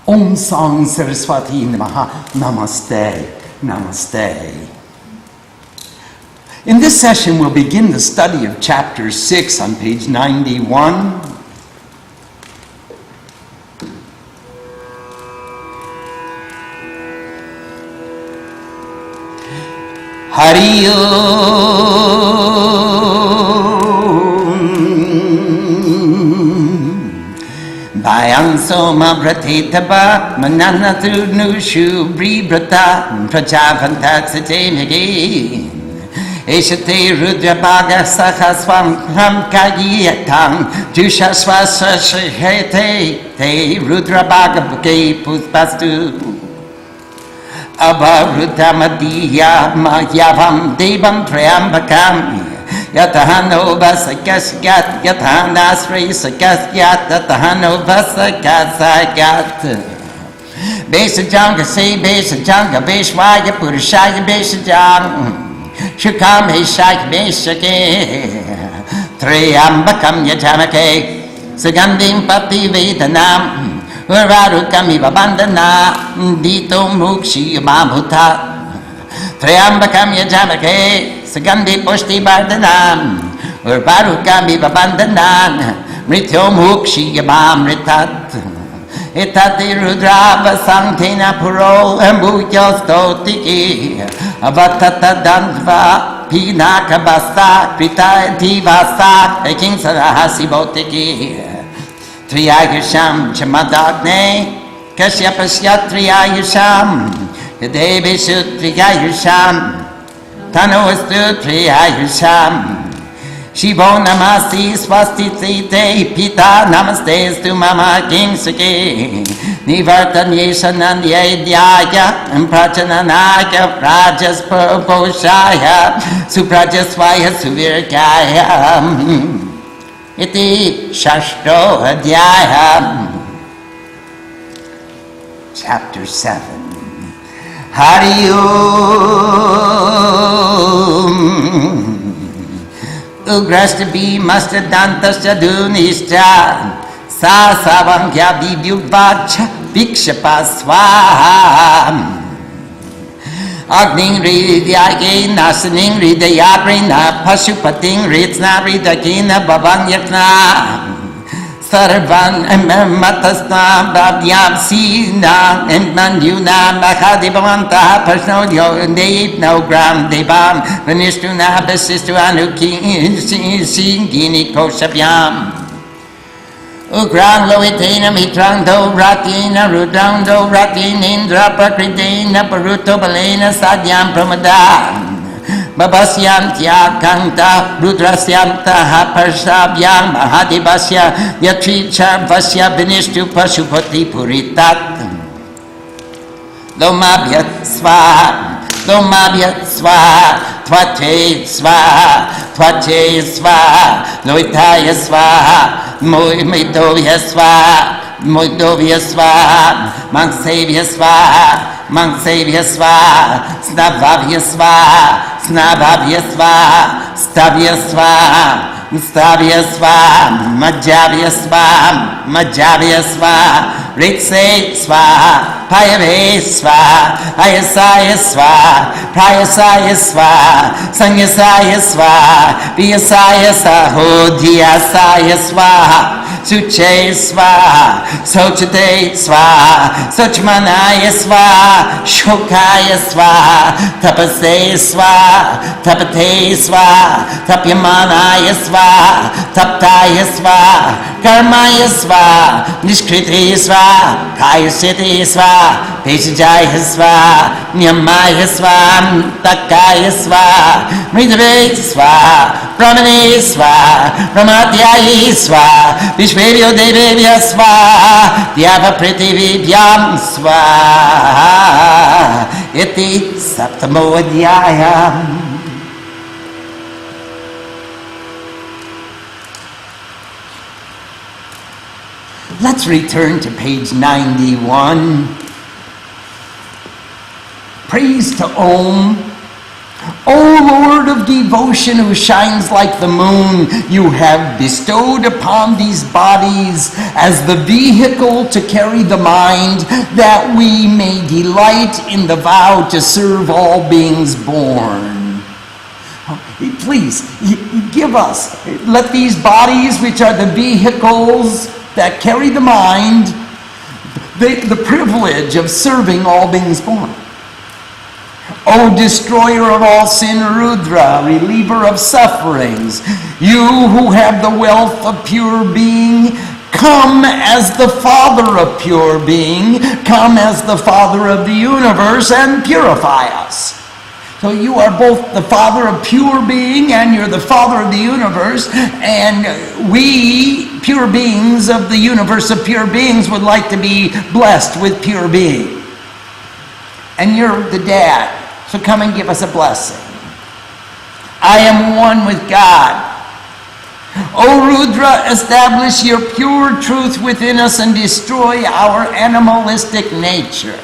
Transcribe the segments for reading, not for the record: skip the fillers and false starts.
Om Sang Saraswati Namaha. Namaste. Namaste. In this session, we'll begin the study of chapter 6 on page 91. Hari Om Bhayang Soma Pratitaba Mananatu Nushu Bribrata Prajavantat Satemagi Eshate Rudrabaga Sahaswam Kagiyatang Jushaswasashete Te Rudrabaga Buke Puspastu Abharutamadiya Mahyavam Devam Trayambakam Yatahano Vasakyasgyat Yatanasri Sakyasyat Yatahano Vasakyasagyat Besajanga Se Besajanga Beshwaya Purushaya Besajang Shukam Heshak Beshake Trayambakam Yatamake Sagandim Pati Vedanam Urvarukami Babandana Dito Mukshi Mamuta Triambakam Yajamake Sagandi Pushti Bardanam Urvarukami Babandana Mrityo Mukshi Yamamritat Itati Rudrava Sanktina Puro Embuyostotiki Avatata Dandva Pinaka Basa Krita Tivasa Eking Sarahasi Botiki Triyayusham Chamadagne Kashyapasya Triyayusham Yadeveshu Triyayusham Tanoastu Triyayusham Shivo Namasti Swasti Te Pita Namaste Stu Mama Kimsake Nivartanyesha Nandyaya Prachananaya Prajas Poshaya Suprajasvaya Suvirkaya Iti Shashto Adhyaya. Chapter 7. Hari Om Ugrashtabi Mastadantasya Dunischa Sa Savangya Vivyuvacha Vikshapaswaham Agning Ridyage Nasaning Ridyagrina Pashupating Ritsna Ridyagina Bhavang Yakna Sarvan Matasna Bhavyam Sina Manduna Mahadivamanta Pasno Dev No Gram Devam Vanishtuna Basistu Anuki Singini Koshavyam Ugrang Loitena Mitrang Do Ratina Rudrang Do Ratin Indra Prakritena Paruto Balena Sadyam Pramadan Babasyam Tyakanta Rudrasyam Taha Parshabhyam Mahadivasya Yatricha Vasya Vinishtu Pashupati Puritat Lomabhyat Sva Lomabhyat Sva Tvate Sva Tvate Sva Loitaya Sva Moidovya Sva Moidovya Sva Mangsevya Sva Mangsevya Sva Snavavya Sva Snavavya Sva Stavya Sva Stavya Sva Majavya Sva Majavya Sva Ritse Sva Payave Sva Ayasaya Sva Prayasaya Sva Sanyasaya Sva Vyasaya Sahodhyasaya Sva Suche Sva Sochate Sva Sochmanaya Sva Shokaya Sva Tapase Sva Tapate Sva Tapyamanaya Sva Taptaya Sva Karmaya Sva Nishkriti Sva Kayasiti Sva Pesajaya Sva Nyamaya Sva Takaya Sva Mridave Sva Brahmane Sva Ramadhyayi Sva Vishvevyo Devevya Sva Dyava Prithivibhyam Sva Iti Saptamo Adhyaya. Let's return to page 91. Praise to Om O Lord of devotion, who shines like the moon, you have bestowed upon these bodies as the vehicle to carry the mind, that we may delight in the vow to serve all beings born. Please, give us, let these bodies, which are the vehicles that carry the mind, the privilege of serving all beings born. O destroyer of all sin, Rudra, reliever of sufferings, you who have the wealth of pure being, come as the Father of pure being, come as the Father of the universe, and purify us. So you are both the Father of pure being and you're the Father of the universe, and we, pure beings of the universe of pure beings, would like to be blessed with pure being. And you're the Dad, so come and give us a blessing. I am one with God. O Rudra, establish your pure truth within us and destroy our animalistic nature.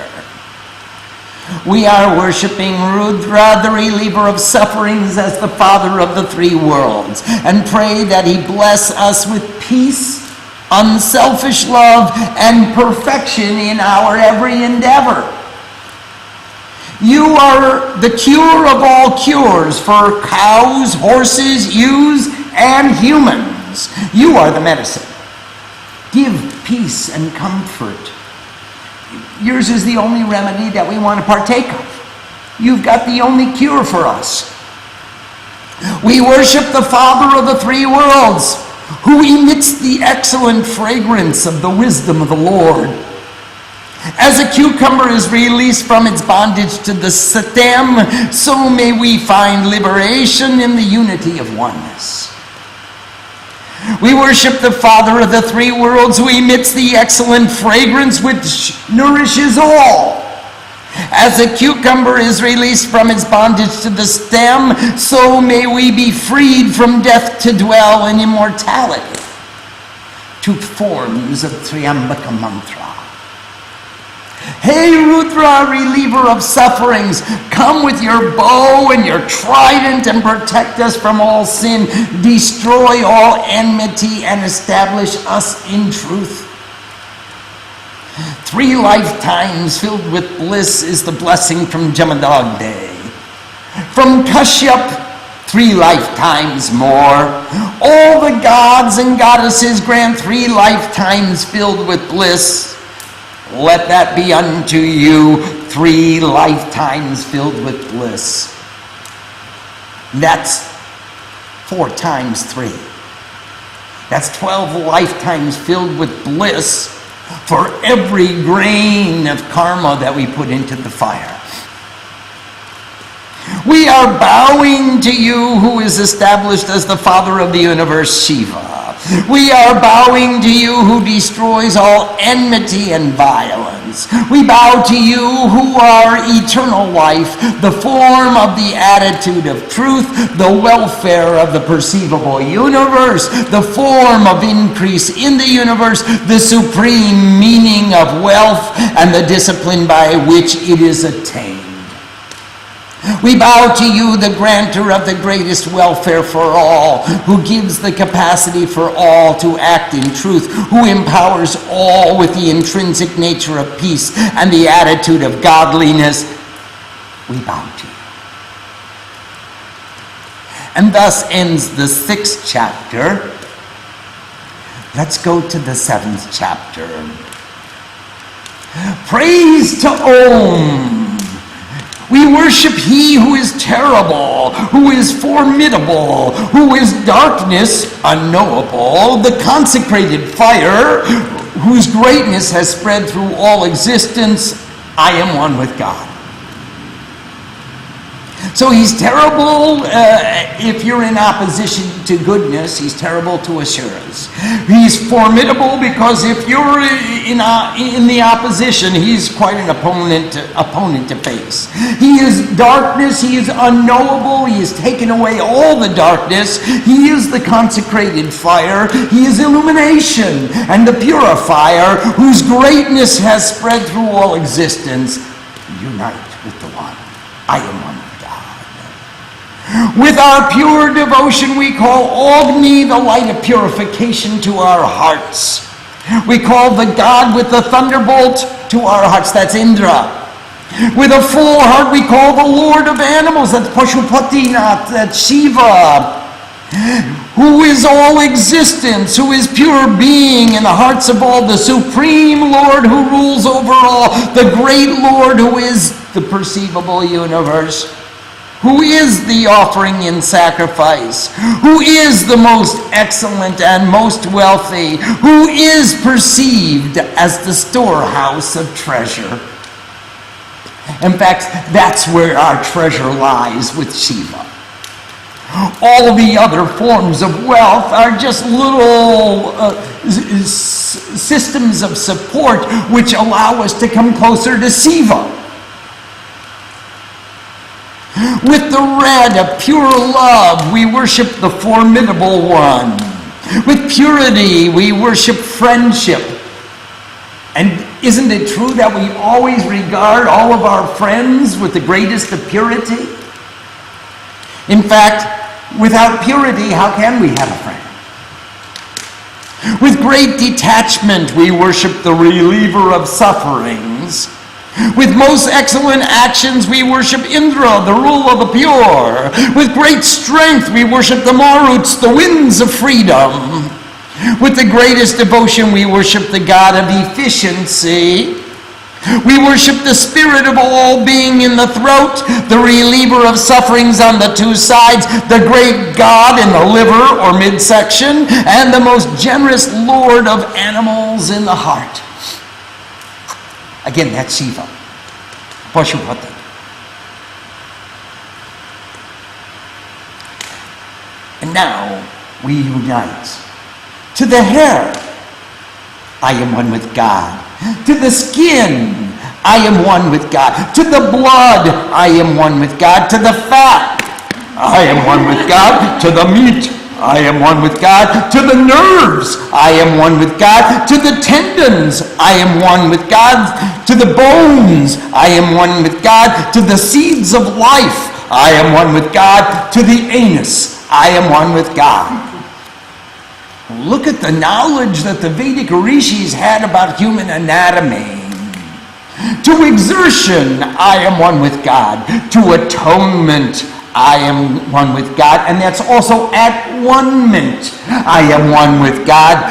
We are worshiping Rudra, the reliever of sufferings, as the Father of the three worlds, and pray that he bless us with peace, unselfish love, and perfection in our every endeavor. You are the cure of all cures for cows, horses, ewes, and humans. You are the medicine. Give peace and comfort. Yours is the only remedy that we want to partake of. You've got the only cure for us. We worship the Father of the three worlds, who emits the excellent fragrance of the wisdom of the Lord. As a cucumber is released from its bondage to the stem, so may we find liberation in the unity of oneness. We worship the Father of the three worlds, who emits the excellent fragrance which nourishes all. As a cucumber is released from its bondage to the stem, so may we be freed from death to dwell in immortality. Two forms of Triambaka Mantra. Hey Rudra, reliever of sufferings, come with your bow and your trident and protect us from all sin, destroy all enmity, and establish us in truth. 3 lifetimes filled with bliss is the blessing from Jamadagni. From Kashyap, 3 lifetimes more. All the gods and goddesses grant 3 lifetimes filled with bliss. Let that be unto you 3 lifetimes filled with bliss. That's 4 times 3. That's 12 lifetimes filled with bliss for every grain of karma that we put into the fire. We are bowing to you, who is established as the Father of the universe, Shiva. We are bowing to you, who destroys all enmity and violence. We bow to you, who are eternal life, the form of the attitude of truth, the welfare of the perceivable universe, the form of increase in the universe, the supreme meaning of wealth, and the discipline by which it is attained. We bow to you, the grantor of the greatest welfare for all, who gives the capacity for all to act in truth, who empowers all with the intrinsic nature of peace and the attitude of godliness. We bow to you. And thus ends the 6th chapter. Let's go to the 7th chapter. Praise to Om. We worship he who is terrible, who is formidable, who is darkness unknowable, the consecrated fire, whose greatness has spread through all existence. I am one with God. So he's terrible if you're in opposition to goodness. He's terrible to asuras. He's formidable because if you're in the opposition, he's quite an opponent to face. He is darkness. He is unknowable. He has taken away all the darkness. He is the consecrated fire. He is illumination and the purifier, whose greatness has spread through all existence. Unite with the one. I am one. With our pure devotion, we call Agni, the light of purification, to our hearts. We call the God with the thunderbolt to our hearts. That's Indra. With a full heart, we call the Lord of animals. That's Pashupatinath. That's Shiva. Who is all existence, who is pure being in the hearts of all, the supreme Lord who rules over all, the great Lord who is the perceivable universe, who is the offering in sacrifice, who is the most excellent and most wealthy, who is perceived as the storehouse of treasure. In fact, that's where our treasure lies, with Shiva. All the other forms of wealth are just little systems of support which allow us to come closer to Shiva. With the red of pure love, we worship the formidable one. With purity, we worship friendship. And isn't it true that we always regard all of our friends with the greatest of purity? In fact, without purity, how can we have a friend? With great detachment, we worship the reliever of sufferings. With most excellent actions, we worship Indra, the rule of the pure. With great strength, we worship the Maruts, the winds of freedom. With the greatest devotion, we worship the God of efficiency. We worship the spirit of all being in the throat, the reliever of sufferings on the two sides, the great God in the liver or midsection, and the most generous Lord of animals in the heart. Again, that's Shiva, Pashupati. And now we unite. To the hair, I am one with God. To the skin, I am one with God. To the blood, I am one with God. To the fat, I am one with God. To the meat, I am one with God. To the nerves, I am one with God. To the tendons, I am one with God. To the bones, I am one with God. To the seeds of life, I am one with God. To the anus, I am one with God. Look at the knowledge that the Vedic rishis had about human anatomy. To exertion, I am one with God. To atonement, I am one with God. And that's also at one-ment. I am one with God.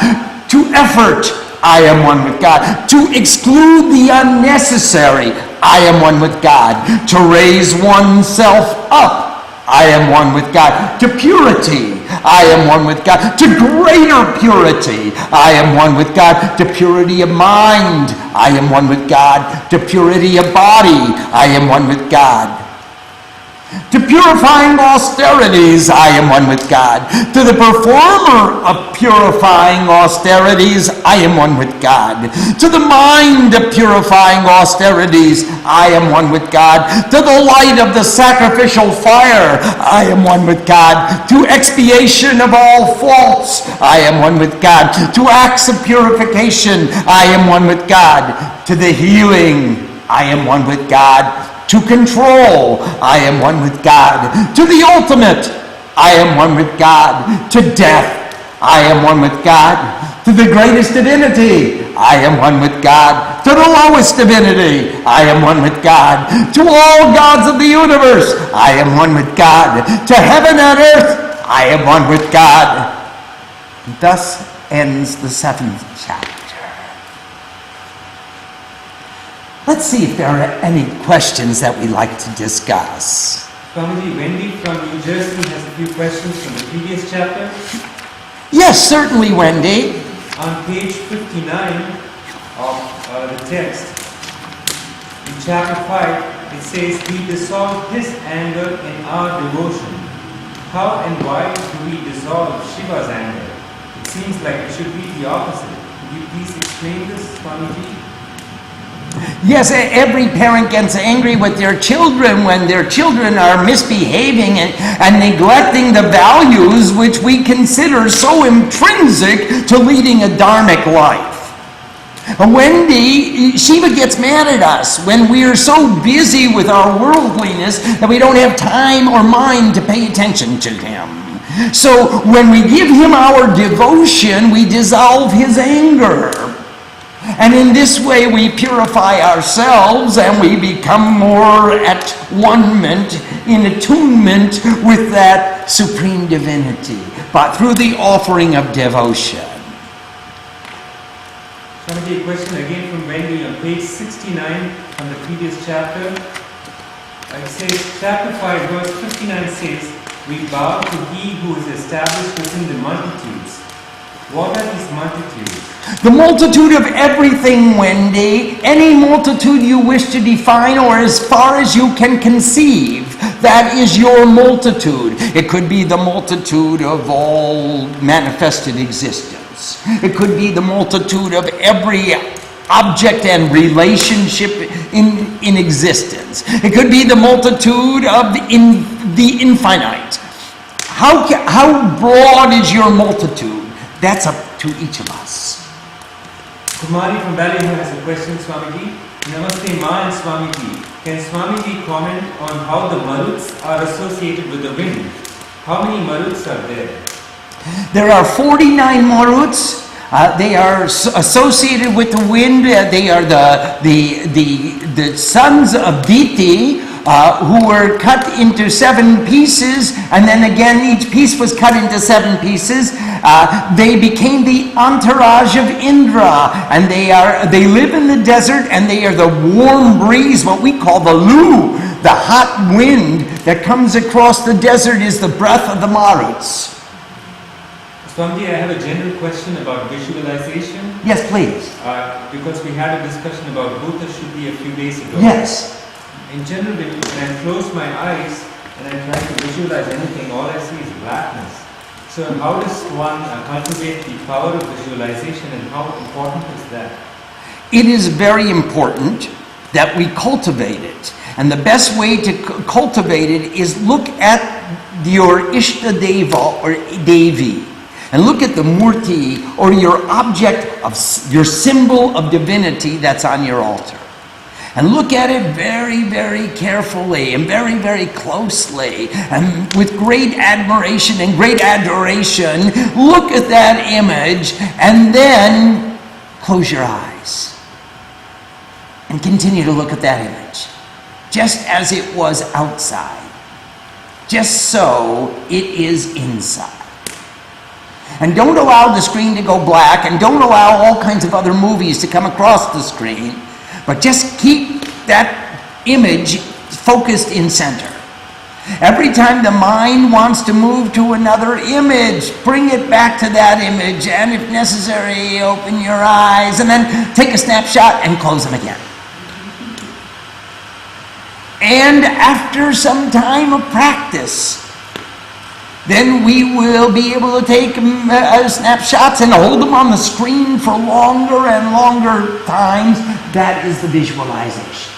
To effort, I am one with God. To exclude the unnecessary, I am one with God. To raise oneself up, I am one with God. To purity, I am one with God. To greater purity, I am one with God. To purity of mind, I am one with God. To purity of body, I am one with God. To purifying austerities, I am one with God. To the performer of purifying austerities, I am one with God. To the mind of purifying austerities, I am one with God. To the light of the sacrificial fire, I am one with God. To expiation of all faults, I am one with God. To acts of purification, I am one with God. To the healing, I am one with God. To control, I am one with God. To the ultimate, I am one with God. To death, I am one with God. To the greatest divinity, I am one with God. To the lowest divinity, I am one with God. To all gods of the universe, I am one with God. To heaven and earth, I am one with God. Thus ends the 7th chapter. Let's see if there are any questions that we'd like to discuss. Swamiji, Wendy from New Jersey has a few questions from the previous chapter. Yes, certainly, Wendy. On page 59 of the text, in chapter 5, it says, "We dissolve his anger in our devotion." How and why do we dissolve Shiva's anger? It seems like it should be the opposite. Could you please explain this, Swamiji? Yes, every parent gets angry with their children when their children are misbehaving and neglecting the values which we consider so intrinsic to leading a dharmic life. Wendy, Shiva gets mad at us when we are so busy with our worldliness that we don't have time or mind to pay attention to him. So when we give him our devotion, we dissolve his anger. And in this way we purify ourselves and we become more at one-ment, in attunement with that supreme divinity, but through the offering of devotion. Swamiji, a question again from Wendy on page 69 from the previous chapter. It says, chapter 5 verse 59 says, we bow to he who is established within the multitudes. What are these multitudes? The multitude of everything, Wendy. Any multitude you wish to define or as far as you can conceive, that is your multitude. It could be the multitude of all manifested existence. It could be the multitude of every object and relationship in existence. It could be the multitude of the infinite. How broad is your multitude? That's up to each of us. Kumari from Ballyhoo has a question, Swamiji. Namaste Ma and Swamiji. Can Swamiji comment on how the maruts are associated with the wind? How many maruts are there? There are 49 maruts. They are associated with the wind. They are the sons of Diti, who were cut into 7 pieces, and then again each piece was cut into 7 pieces. They became the entourage of Indra, and they live in the desert, and they are the warm breeze, what we call the Lu, the hot wind that comes across the desert is the breath of the maruts. Swamiji, I have a general question about visualization. Yes, please. Because we had a discussion about Bhuta Shuddhi a few days ago. Yes. In general, when I close my eyes and I try to visualize anything, all I see is blackness. So how does one cultivate the power of visualization, and how important is that? It is very important that we cultivate it. And the best way to cultivate it is look at your Ishta Deva or Devi. And look at the murti, or your object of your symbol of divinity that's on your altar. And look at it very, very carefully and very, very closely. And with great admiration and great adoration, look at that image and then close your eyes. And continue to look at that image. Just as it was outside, just so it is inside. And don't allow the screen to go black, and don't allow all kinds of other movies to come across the screen, but just keep that image focused in center. Every time the mind wants to move to another image, bring it back to that image, and if necessary, open your eyes, and then take a snapshot and close them again. And after some time of practice, then we will be able to take snapshots and hold them on the screen for longer and longer times. That is the visualization.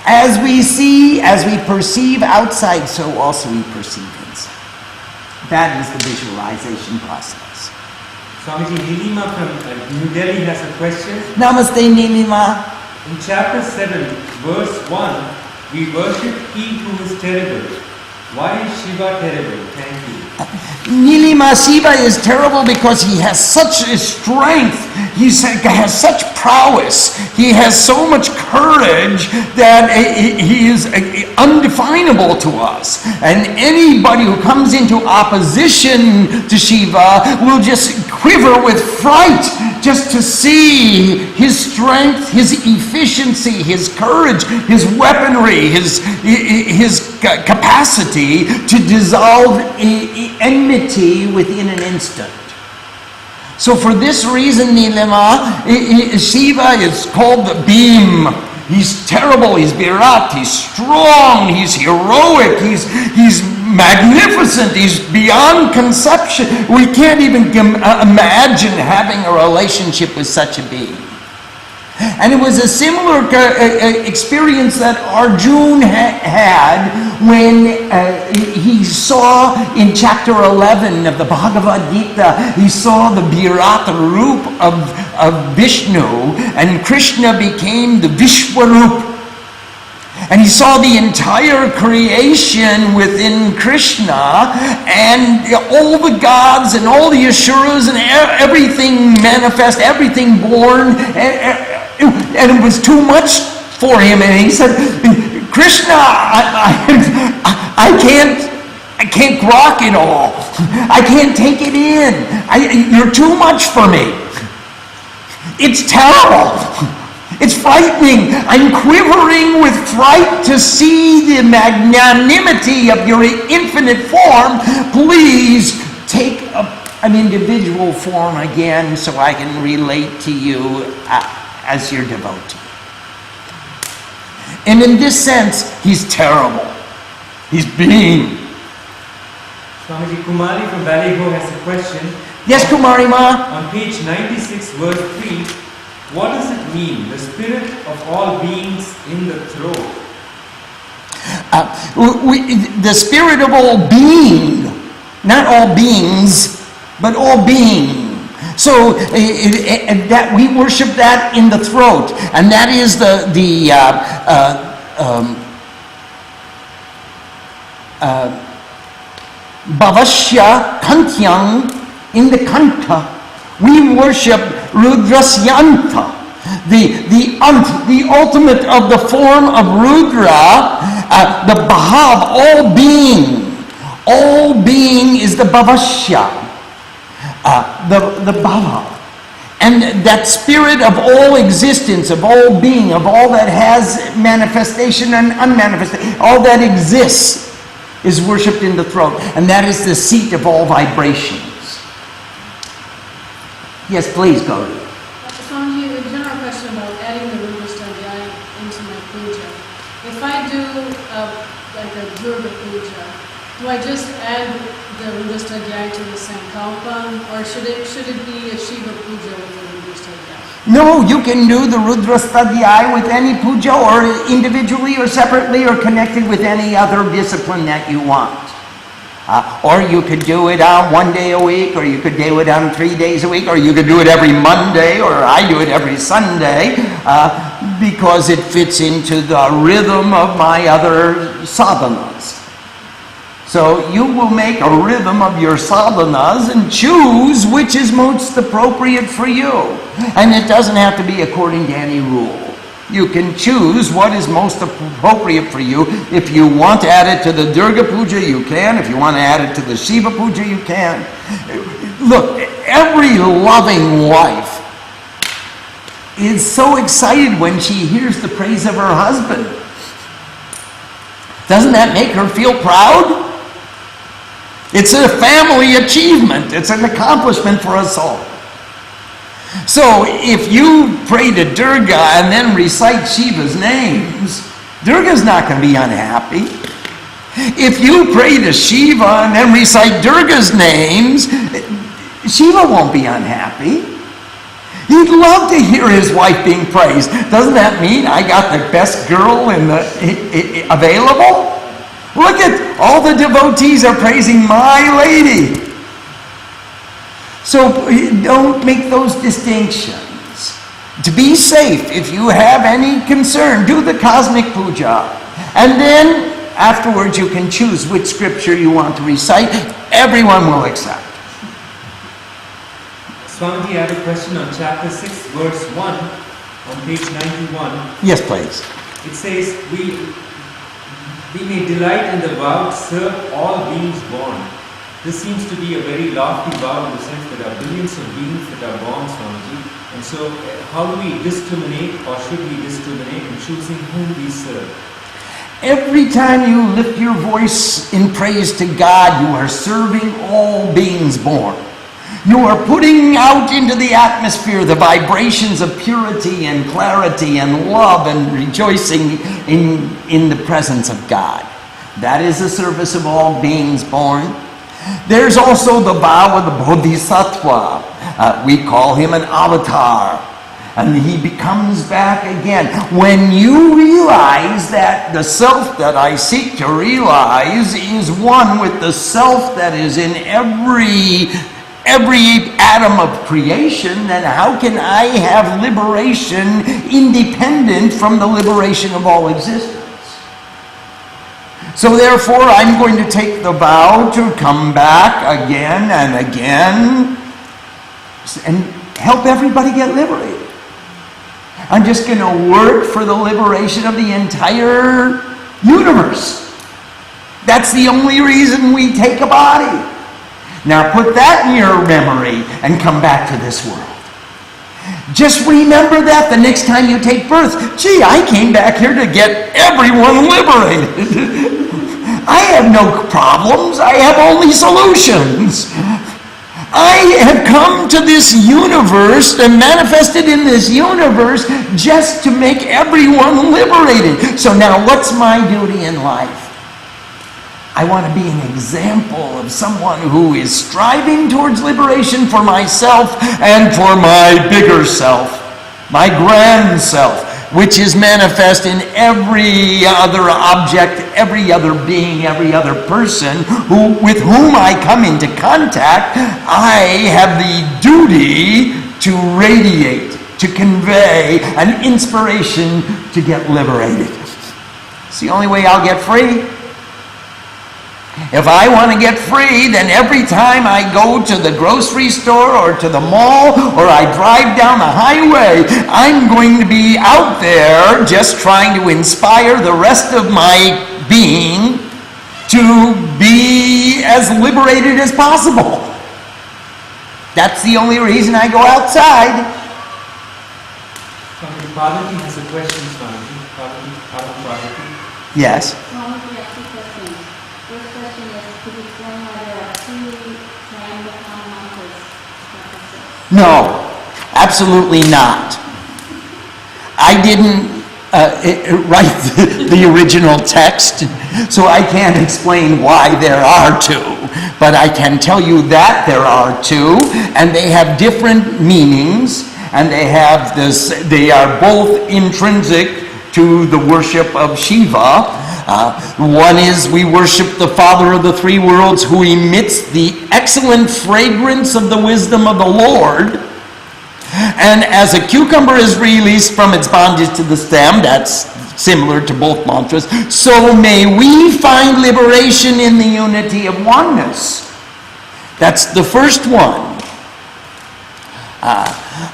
As we see, as we perceive outside, so also we perceive inside. That is the visualization process. Swamiji, Nilima from New Delhi has a question. Namaste, Nilima. In chapter 7, verse 1, we worship he who is terrible. Why is Shiva terrible? Thank you. Nilima, Shiva is terrible because he has such a strength, he has such prowess, he has so much courage that he is undefinable to us. And anybody who comes into opposition to Shiva will just quiver with fright just to see his strength, his efficiency, his courage, his weaponry, his capacity to dissolve enmity within an instant. So for this reason, Nilima, Shiva is called the beam. He's terrible, he's Virat, he's strong, he's heroic, he's magnificent, he's beyond conception. We can't even imagine having a relationship with such a being. And it was a similar experience that Arjuna had when he saw in chapter 11 of the Bhagavad Gita, he saw the Virat Roop of Vishnu, and Krishna became the Vishwaroop. And he saw the entire creation within Krishna, and all the gods and all the Asuras and everything manifest, everything born, and it was too much for him. And he said, Krishna, I can't grok it all. I can't take it in. You're too much for me. It's terrible. It's frightening. I'm quivering with fright to see the magnanimity of your infinite form. Please take an individual form again so I can relate to you as your devotee. And in this sense, he's terrible. He's mean. Swamiji, Kumari from Ballygo has a question. Yes, Kumari Ma? On page 96, verse 3, what does it mean, the spirit of all beings in the throat? The spirit of all being, not all beings, but all being. So that we worship that in the throat, and that is the Bhavashya Kantyang in the Kanta. We worship Rudrashyanta, the ultimate of the form of Rudra, the Bhav, all being. All being is the Bhavashya, the Bhava. And that spirit of all existence, of all being, of all that has manifestation and unmanifestation, all that exists is worshipped in the throat. And that is the seat of all vibrations. Yes, please go. Swamiji, a general question about adding the Rudrashtadhyayi into my puja. If I do like a Durga puja, do I just add the Rudrashtadhyayi to the Sankalpa, or should it be a Shiva puja with the Rudrashtadhyayi? No, you can do the Rudrastadhyayi with any puja, or individually or separately, or connected with any other discipline that you want. Or you could do it on 1 day a week, or you could do it on 3 days a week, or you could do it every Monday, or I do it every Sunday, because it fits into the rhythm of my other sadhanas. So you will make a rhythm of your sadhanas and choose which is most appropriate for you. And it doesn't have to be according to any rule. You can choose what is most appropriate for you. If you want to add it to the Durga Puja, you can. If you want to add it to the Shiva Puja, you can. Look, every loving wife is so excited when she hears the praise of her husband. Doesn't that make her feel proud? It's a family achievement. It's an accomplishment for us all. So if you pray to Durga and then recite Shiva's names, Durga's not going to be unhappy. If you pray to Shiva and then recite Durga's names, Shiva won't be unhappy. He'd love to hear his wife being praised. Doesn't that mean I got the best girl available? Look at all the devotees are praising my lady. So don't make those distinctions. To be safe, if you have any concern, do the cosmic puja. And then afterwards you can choose which scripture you want to recite. Everyone will accept. Swamiji, I have a question on chapter 6, verse 1, on page 91. Yes, please. It says, we may delight in the vow to serve all beings born. This seems to be a very lofty vow in the sense that there are billions of beings that are born, Swamiji. And so, how do we discriminate, or should we discriminate in choosing whom we serve? Every time you lift your voice in praise to God, you are serving all beings born. You are putting out into the atmosphere the vibrations of purity and clarity and love and rejoicing in the presence of God. That is the service of all beings born. There's also the vow of the Bodhisattva. We call him an avatar. and he becomes back again. When you realize that the self that I seek to realize is one with the self that is in every atom of creation, then how can I have liberation independent from the liberation of all existence? So therefore, I'm going to take the vow to come back again and again and help everybody get liberated. I'm just going to work for the liberation of the entire universe. That's the only reason we take a body. Now put that in your memory and come back to this world. Just remember that the next time you take birth. Gee, I came back here to get everyone liberated. I have no problems. I have only solutions. I have come to this universe and manifested in this universe just to make everyone liberated. So now what's my duty in life? I want to be an example of someone who is striving towards liberation for myself and for my bigger self, my grand self, which is manifest in every other object, every other being, every other person with whom I come into contact. I have the duty to radiate, to convey an inspiration to get liberated. It's the only way I'll get free. If I want to get free, then every time I go to the grocery store or to the mall or I drive down the highway, I'm going to be out there just trying to inspire the rest of my being to be as liberated as possible. That's the only reason I go outside. Swami, Parvati has a question, Swami. Parvati. Yes. No, absolutely not. I didn't write the original text, so I can't explain why there are two. But I can tell you that there are two, and they have different meanings, and they are both intrinsic to the worship of Shiva. One is we worship the Father of the three worlds who emits the excellent fragrance of the wisdom of the Lord. And as a cucumber is released from its bondage to the stem, that's similar to both mantras, so may we find liberation in the unity of oneness. That's the first one.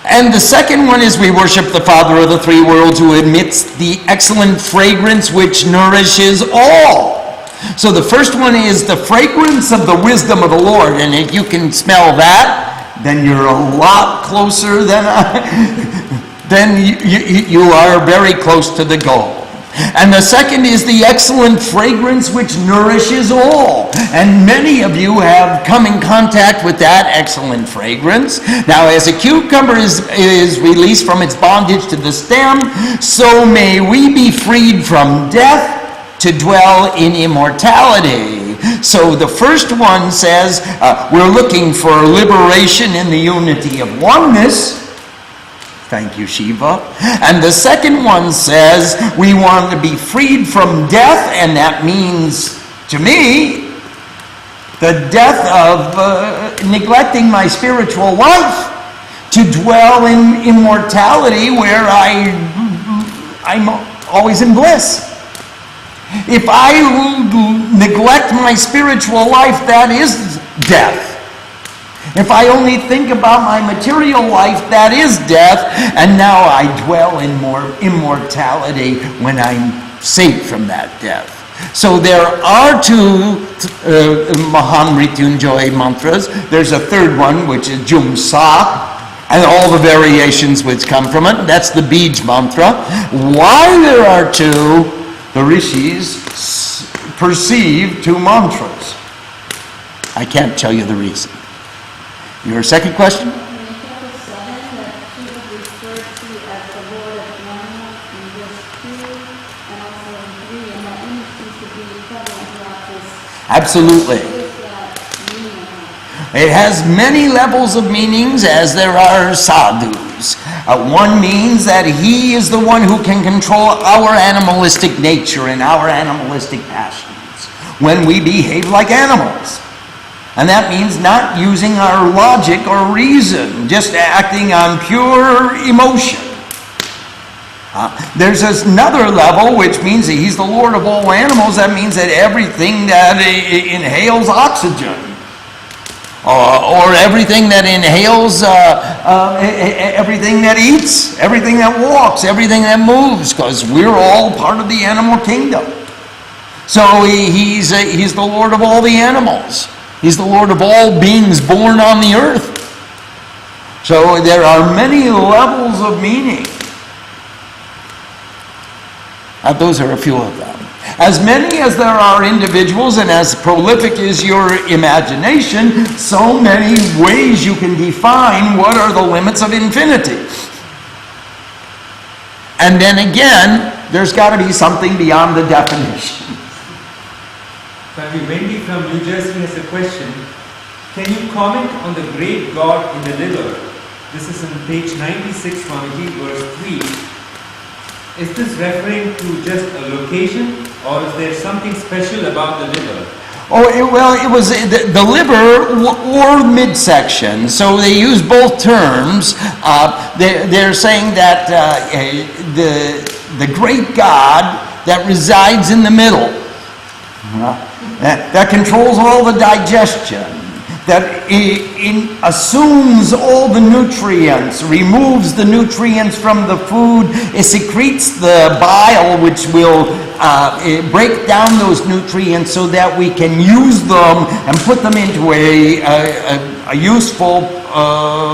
And the second one is we worship the Father of the three worlds who emits the excellent fragrance which nourishes all. So the first one is the fragrance of the wisdom of the Lord, and if you can smell that, then you're a lot closer than you are very close to the goal. And the second is the excellent fragrance which nourishes all. And many of you have come in contact with that excellent fragrance. Now, as a cucumber is released from its bondage to the stem, so may we be freed from death to dwell in immortality. So the first one says we're looking for liberation in the unity of oneness. Thank you, Shiva. And the second one says we want to be freed from death, and that means, to me, the death of neglecting my spiritual life to dwell in immortality where I'm always in bliss. If I neglect my spiritual life, that is death. If I only think about my material life, that is death, and now I dwell in more immortality when I'm saved from that death. So there are two Mahamrityunjaya mantras. There's a third one, which is Jum Sa, and all the variations which come from it. That's the Bij mantra. Why there are two, the rishis perceive two mantras. I can't tell you the reason. Your second question? In chapter 7, that Shiva is referred to as the Lord of oneness in verse 2 and also in 3, and that image seems to be prevalent throughout this. Absolutely. What is that meaning? It has many levels of meanings, as there are sadhus. One means that he is the one who can control our animalistic nature and our animalistic passions when we behave like animals. And that means not using our logic or reason, just acting on pure emotion. There's another level, which means that he's the Lord of all animals. That means that everything that inhales oxygen, or everything that inhales, everything that eats, everything that walks, everything that moves, because we're all part of the animal kingdom. So he's the Lord of all the animals. He's the Lord of all beings born on the earth. So there are many levels of meaning. Those are a few of them. As many as there are individuals, and as prolific is your imagination, so many ways you can define what are the limits of infinity. And then again, there's got to be something beyond the definition. Wendy from New Jersey has a question. Can you comment on the great God in the liver? This is on page 96, Swamiji, verse 3. Is this referring to just a location, or is there something special about the liver? It was the liver or midsection. So they use both terms. They're saying that the great God that resides in the middle, that controls all the digestion, that assumes all the nutrients, removes the nutrients from the food, it secretes the bile, which will break down those nutrients so that we can use them and put them into a useful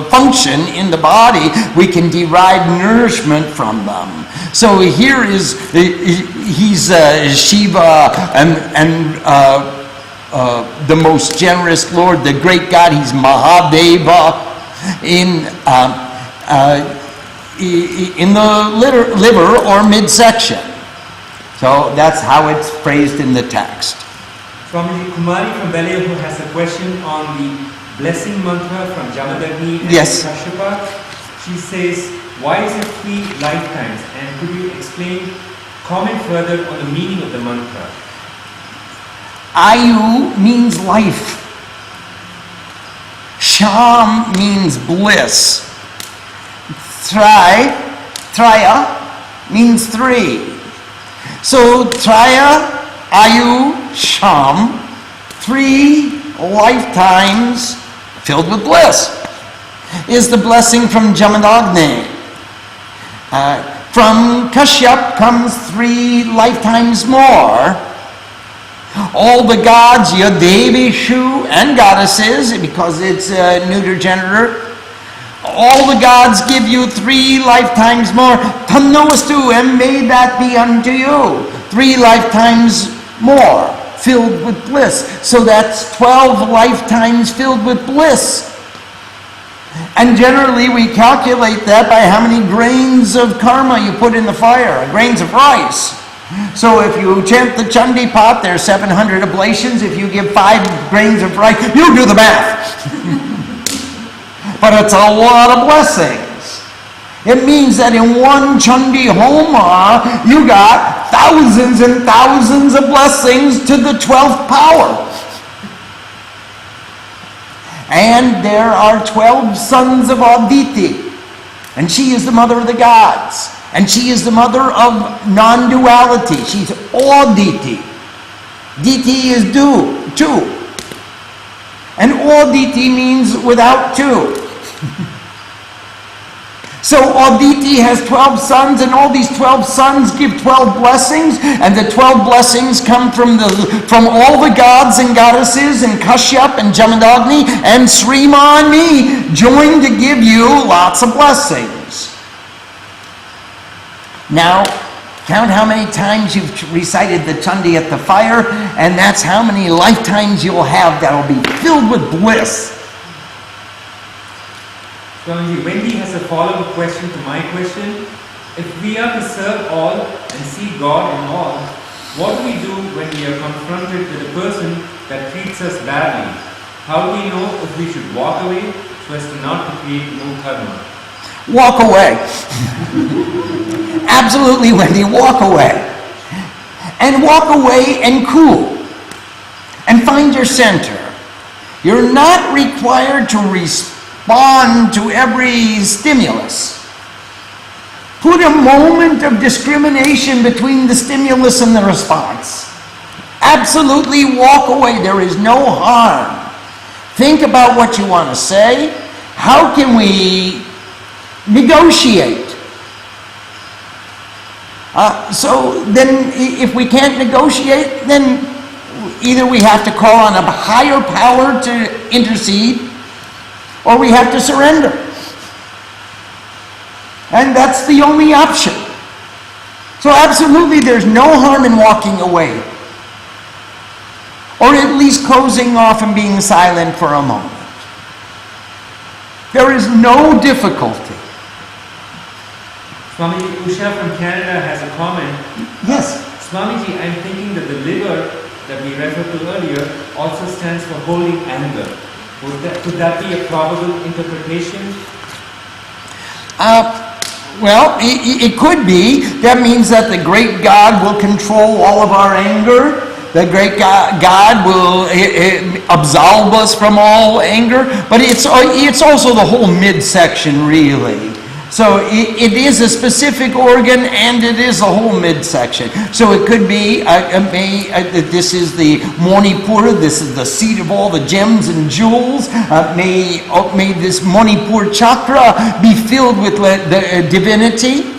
function in the body. We can derive nourishment from them. So here he's Shiva and the most generous Lord, the great God. He's Mahadeva in the liver or midsection. So that's how it's phrased in the text. Swamiji, Kumari from Bellevue has a question on the blessing mantra from Jamadagni and Yes. Kashyapa. She says, why is it 3 lifetimes? And could you comment further on the meaning of the mantra? Ayu means life. Sham means bliss. Traya means 3. So Traya, Ayu, Sham, 3 lifetimes filled with bliss is the blessing from Jamadagni. From Kashyap comes 3 lifetimes more. All the gods, Yadevishu, and goddesses, because it's neuter genitor, all the gods give you 3 lifetimes more. Tannoastu, and may that be unto you. 3 lifetimes more filled with bliss. So that's 12 lifetimes filled with bliss. And generally we calculate that by how many grains of karma you put in the fire, grains of rice. So if you chant the Chandi Pat, there's 700 oblations. If you give 5 grains of rice, you do the math. But it's a lot of blessings. It means that in one Chandi Homa, you got thousands and thousands of blessings to the 12th power. And there are 12 sons of Aditi. And she is the mother of the gods. And she is the mother of non-duality. She's Aditi. Diti is 2. And Aditi means without 2. So Aditi has 12 sons, and all these 12 sons give 12 blessings, and the 12 blessings come from all the gods and goddesses, and Kashyap and Jamadagni and Srimani joined to give you lots of blessings. Now, count how many times you've recited the Chandi at the fire, and that's how many lifetimes you'll have that'll be filled with bliss. Swamiji, Wendy has a follow-up question to my question. If we are to serve all and see God in all, what do we do when we are confronted with a person that treats us badly? How do we know if we should walk away so as to not to create more karma? walk away. Absolutely, Wendy, walk away. And walk away and cool. And find your center. You're not required to respond to every stimulus. Put a moment of discrimination between the stimulus and the response. Absolutely walk away. There is no harm. Think about what you want to say. How can we negotiate? So then if we can't negotiate, then either we have to call on a higher power to intercede, or we have to surrender. And that's the only option. So absolutely there's no harm in walking away. Or at least closing off and being silent for a moment. There is no difficulty. Swamiji, Usha from Canada has a comment. Yes. Swamiji, I'm thinking that the liver that we referred to earlier also stands for holding anger. Could that be a probable interpretation? Well, it could be. That means that the great God will control all of our anger. The great God will absolve us from all anger. But it's also the whole midsection, really. So it is a specific organ, and it is a whole midsection. So it could be, this is the Manipura, this is the seat of all the gems and jewels. May this Manipur chakra be filled with the divinity.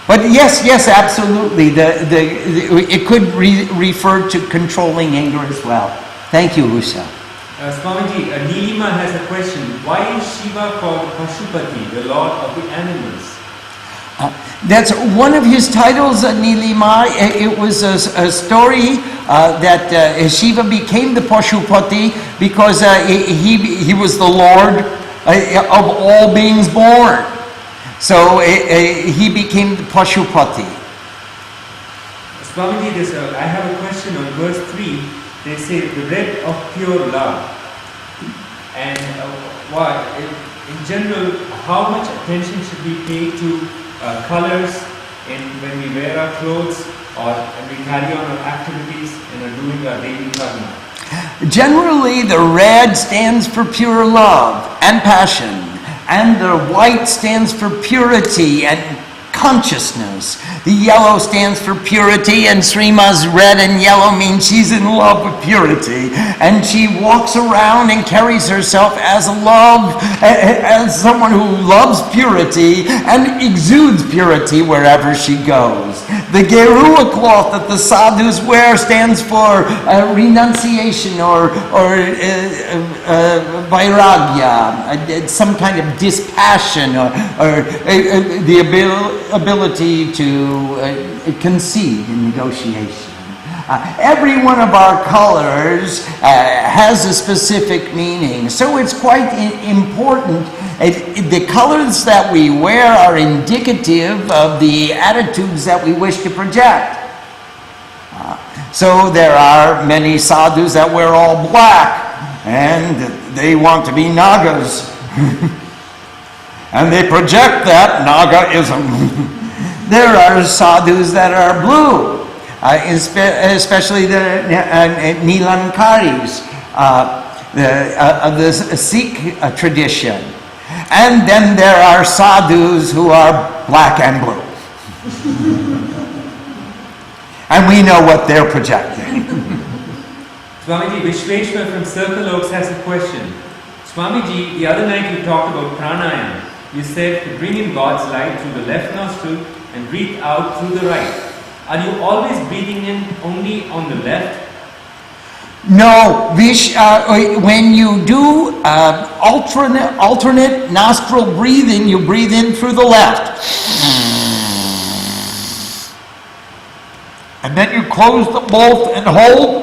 But yes, absolutely. It could refer to controlling anger as well. Thank you, Usha. Swamiji, Nilima has a question. Why is Shiva called Pashupati, the lord of the animals? That's one of his titles, Nilima. It was a story that Shiva became the Pashupati because he was the lord of all beings born. So he became the Pashupati. Swamiji, I have a question on verse 3. They say the red of pure love. And in general, how much attention should we pay to colors when we wear our clothes or when we carry on our activities and are doing our daily karma? Generally, the red stands for pure love and passion, and the white stands for purity and consciousness. The yellow stands for purity, and Srima's red and yellow means she's in love with purity, and she walks around and carries herself as someone who loves purity and exudes purity wherever she goes. The Gerua cloth that the sadhus wear stands for renunciation or vairagya, some kind of dispassion or the ability to concede in negotiation. Every one of our colors has a specific meaning, so it's quite important. The colors that we wear are indicative of the attitudes that we wish to project. So there are many sadhus that wear all black, and they want to be nagas. And they project that Nagaism. There are sadhus that are blue, especially the Nilankaris of the Sikh tradition. And then there are sadhus who are black and blue. And we know what they're projecting. Swamiji, Vishweshwar from Circle Oaks has a question. Swamiji, the other night you talked about pranayama. You said to bring in God's light through the left nostril and breathe out through the right. Are you always breathing in only on the left? No, when you do alternate nostril breathing, you breathe in through the left. And then you close the both and hold.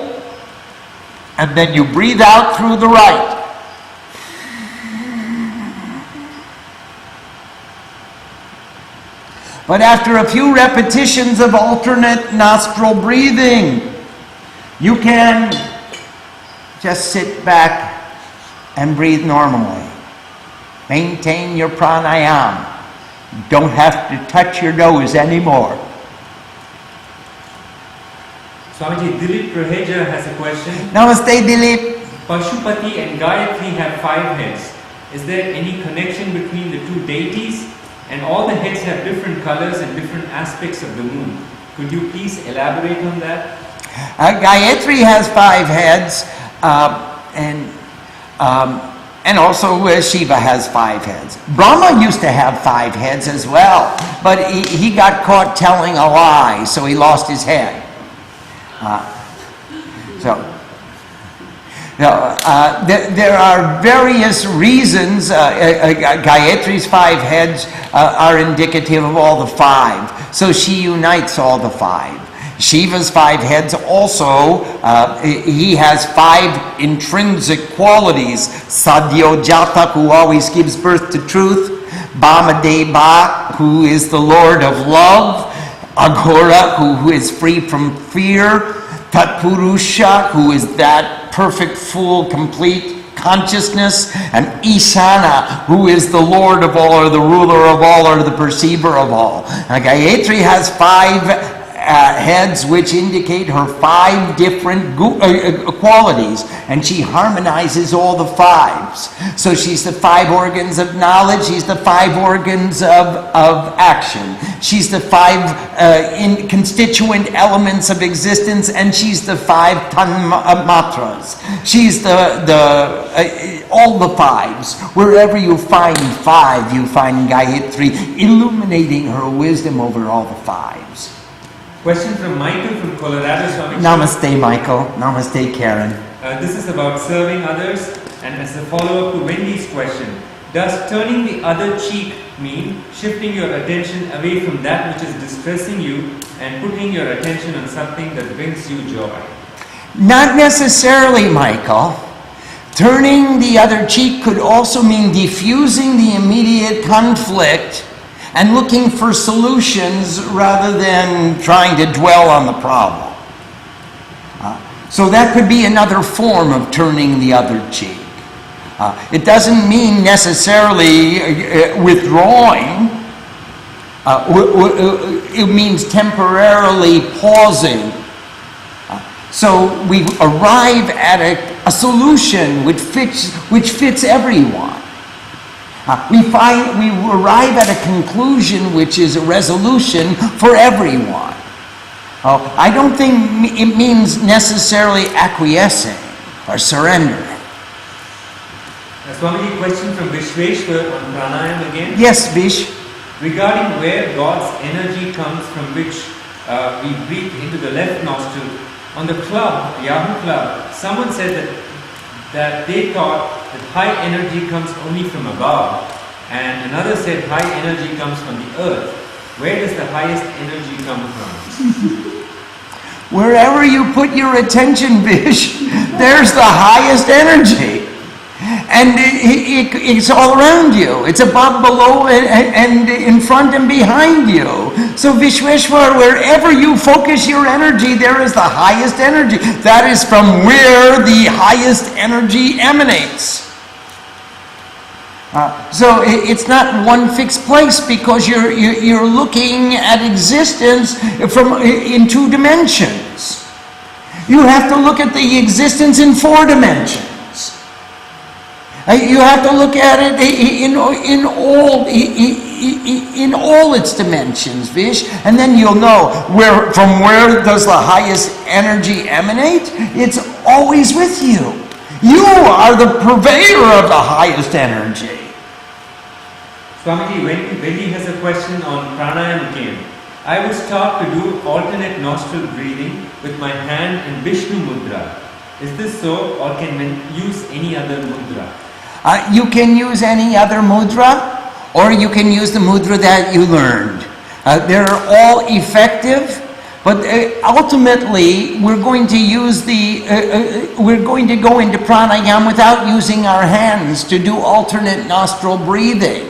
And then you breathe out through the right. But after a few repetitions of alternate nostril breathing, you can just sit back and breathe normally. Maintain your pranayama. Don't have to touch your nose anymore. Swamiji, Dilip Praheja has a question. Namaste, Dilip. Pashupati and Gayatri have 5 heads. Is there any connection between the 2 deities? And all the heads have different colors and different aspects of the moon. Could you please elaborate on that? Gayatri has 5 heads, and also Shiva has 5 heads. Brahma used to have 5 heads as well, but he got caught telling a lie, so he lost his head. There are various reasons. Gayatri's 5 heads are indicative of all the 5, so she unites all the 5. Shiva's 5 heads also, he has 5 intrinsic qualities. Sadhyojatak, who always gives birth to truth. Bhamadeva, who is the Lord of love. Aghora, who is free from fear. Tatpurusha, who is that perfect, full, complete consciousness. And Ishana, who is the Lord of all, or the ruler of all, or the perceiver of all. And Gayatri has 5 heads which indicate her 5 different qualities, and she harmonizes all the 5s. So she's the 5 organs of knowledge, she's the 5 organs of action, she's the 5 constituent elements of existence, and she's the 5 tanmatras. She's all the 5s. Wherever you find 5, you find Gayatri illuminating her wisdom over all the 5s. Question from Michael from Colorado. Swami. Namaste, Michael. Namaste, Karen. This is about serving others, and as a follow-up to Wendy's question, does turning the other cheek mean shifting your attention away from that which is distressing you and putting your attention on something that brings you joy? Not necessarily, Michael. Turning the other cheek could also mean diffusing the immediate conflict and looking for solutions rather than trying to dwell on the problem. So that could be another form of turning the other cheek. It doesn't mean necessarily withdrawing. It means temporarily pausing. So we arrive at a solution which fits everyone. We arrive at a conclusion which is a resolution for everyone. I don't think it means necessarily acquiescing or surrendering. Swamiji, question from Vishweshwar on pranayama again. Yes, Vish. Regarding where God's energy comes from, which we breathe into the left nostril. On the club, Yahoo Club, someone said that they thought that high energy comes only from above, and another said high energy comes from the earth. Where does the highest energy come from? Wherever you put your attention, Vish, there's the highest energy. And it's all around you. It's above, below, and in front and behind you. So Vishweshwar, wherever you focus your energy, there is the highest energy. That is from where the highest energy emanates. So it's not one fixed place, because you're looking at existence in 2 dimensions. You have to look at the existence in 4 dimensions. You have to look at it in all its dimensions, Vish, and then you'll know from where does the highest energy emanate. It's always with you. You are the purveyor of the highest energy. Swamiji, Wendy has a question on pranayama again. I was taught to do alternate nostril breathing with my hand in Vishnu mudra. Is this so, or can one use any other mudra? You can use any other mudra, or you can use the mudra that you learned. They're all effective, but ultimately we're going to use we're going to go into pranayama without using our hands to do alternate nostril breathing.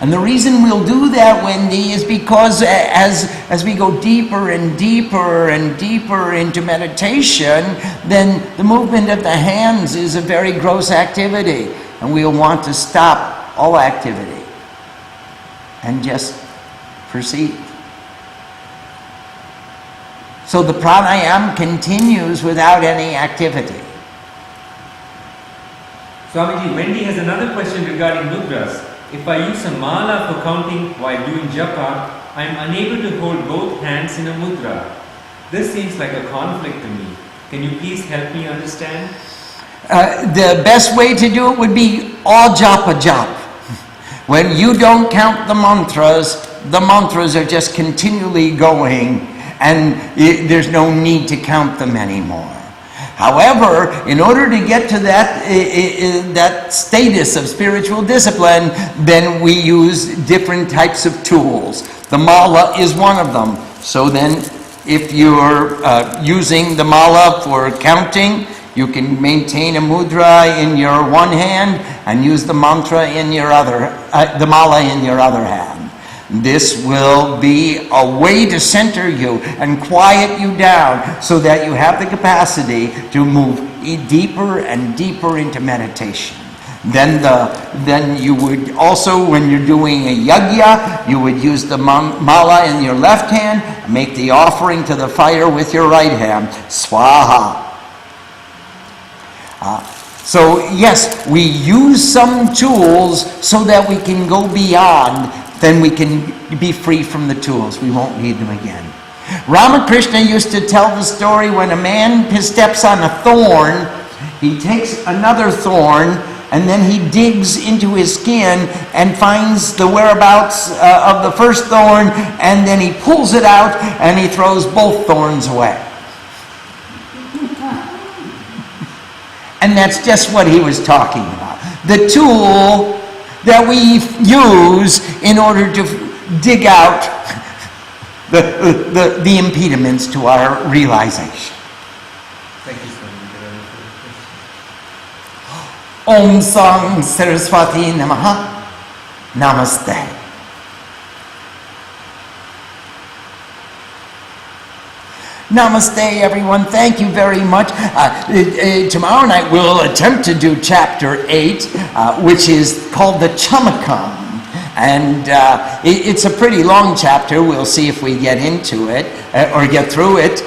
And the reason we'll do that, Wendy, is because as we go deeper and deeper and deeper into meditation, then the movement of the hands is a very gross activity. And we'll want to stop all activity and just proceed. So the pranayama continues without any activity. Swamiji, Wendy has another question regarding mudras. If I use a mala for counting while doing japa, I am unable to hold both hands in a mudra. This seems like a conflict to me. Can you please help me understand? The best way to do it would be all japa japa. When you don't count the mantras are just continually going, and there's no need to count them anymore. However, in order to get to that status of spiritual discipline, then we use different types of tools. The mala is one of them. So then, if you're using the mala for counting, you can maintain a mudra in your one hand and use the mantra in your other, the mala in your other hand. This will be a way to center you and quiet you down so that you have the capacity to move deeper and deeper into meditation. Then you would also, when you're doing a yajna, you would use the mala in your left hand, make the offering to the fire with your right hand. Swaha. So yes, we use some tools so that we can go beyond. Then we can be free from the tools. We won't need them again. Ramakrishna used to tell the story when a man steps on a thorn, he takes another thorn and then he digs into his skin and finds the whereabouts of the first thorn, and then he pulls it out and he throws both thorns away. And that's just what he was talking about. The tool that we use in order to dig out the impediments to our realization. Thank you, Swami. Om Sang Saraswati Namaha. Namaste. Namaste, everyone. Thank you very much. Tomorrow night we'll attempt to do chapter 8, which is called the Chamakam. And it's a pretty long chapter. We'll see if we get into it or get through it.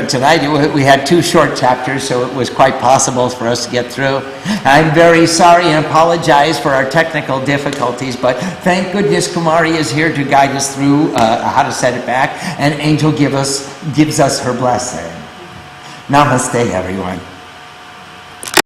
Tonight we had 2 short chapters, so it was quite possible for us to get through. I'm very sorry and apologize for our technical difficulties, but thank goodness Kumari is here to guide us through how to set it back, and Angel gives us her blessing. Namaste, everyone.